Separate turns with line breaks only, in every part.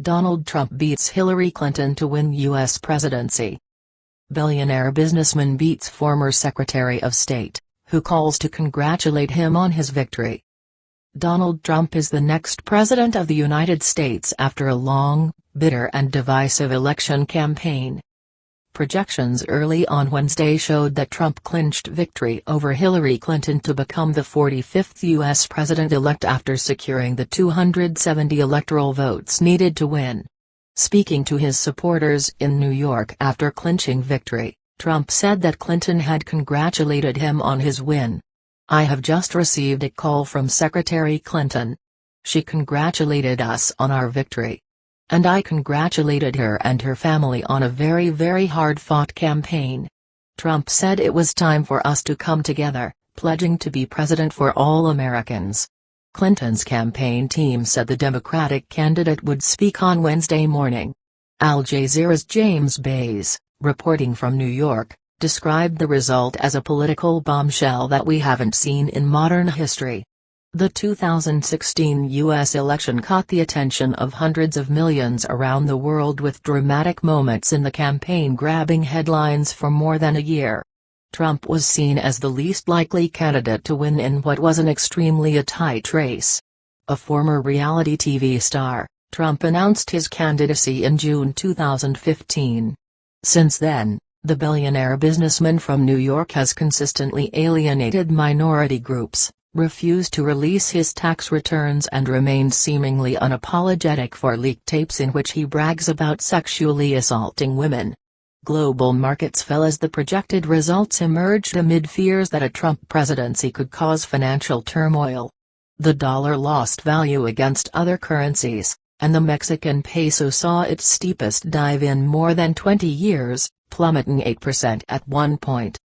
Donald Trump beats Hillary Clinton to win U.S. presidency. Billionaire businessman beats former Secretary of State, who calls to congratulate him on his victory. Donald Trump is the next president of the United States after a long, bitter and divisive election campaign. Projections early on Wednesday showed that Trump clinched victory over Hillary Clinton to become the 45th U.S. president-elect after securing the 270 electoral votes needed to win. Speaking to his supporters in New York after clinching victory, Trump said that Clinton had congratulated him on his win. "I have just received a call from Secretary Clinton. She congratulated us on our victory. And I congratulated her and her family on a very, very hard-fought campaign." Trump said it was time for us to come together, pledging to be president for all Americans. Clinton's campaign team said the Democratic candidate would speak on Wednesday morning. Al Jazeera's James Bays, reporting from New York, described the result as a political bombshell that we haven't seen in modern history. The 2016 U.S. election caught the attention of hundreds of millions around the world with dramatic moments in the campaign grabbing headlines for more than a year. Trump was seen as the least likely candidate to win in what was an extremely tight race. A former reality TV star, Trump announced his candidacy in June 2015. Since then, the billionaire businessman from New York has consistently alienated minority groups, refused to release his tax returns and remained seemingly unapologetic for leaked tapes in which he brags about sexually assaulting women. Global markets fell as the projected results emerged amid fears that a Trump presidency could cause financial turmoil. The dollar lost value against other currencies, and the Mexican peso saw its steepest dive in more than 20 years, plummeting 8% at one point.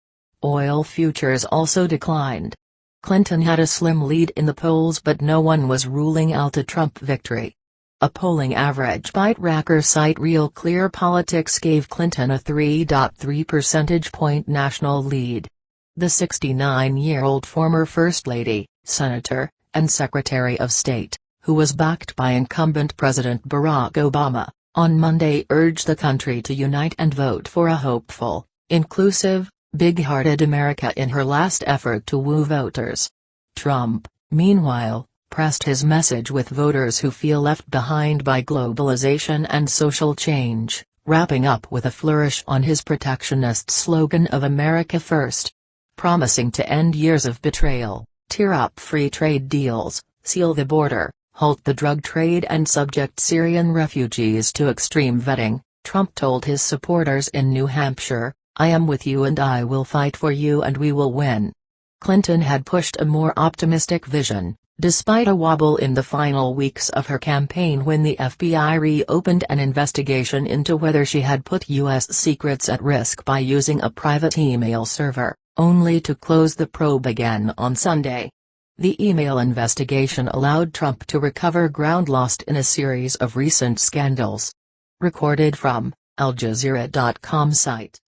Oil futures also declined. Clinton had a slim lead in the polls, but no one was ruling out a Trump victory. A polling average by tracker site Real Clear Politics gave Clinton a 3.3 percentage point national lead. The 69-year-old former First Lady, Senator, and Secretary of State, who was backed by incumbent President Barack Obama, on Monday urged the country to unite and vote for a hopeful, inclusive, big-hearted America in her last effort to woo voters. Trump, meanwhile, pressed his message with voters who feel left behind by globalization and social change, wrapping up with a flourish on his protectionist slogan of America First. Promising to end years of betrayal, tear up free trade deals, seal the border, halt the drug trade and subject Syrian refugees to extreme vetting, Trump told his supporters in New Hampshire, "I am with you and I will fight for you and we will win." Clinton had pushed a more optimistic vision, despite a wobble in the final weeks of her campaign when the FBI reopened an investigation into whether she had put U.S. secrets at risk by using a private email server, only to close the probe again on Sunday. The email investigation allowed Trump to recover ground lost in a series of recent scandals. Recorded from AlJazeera.com site.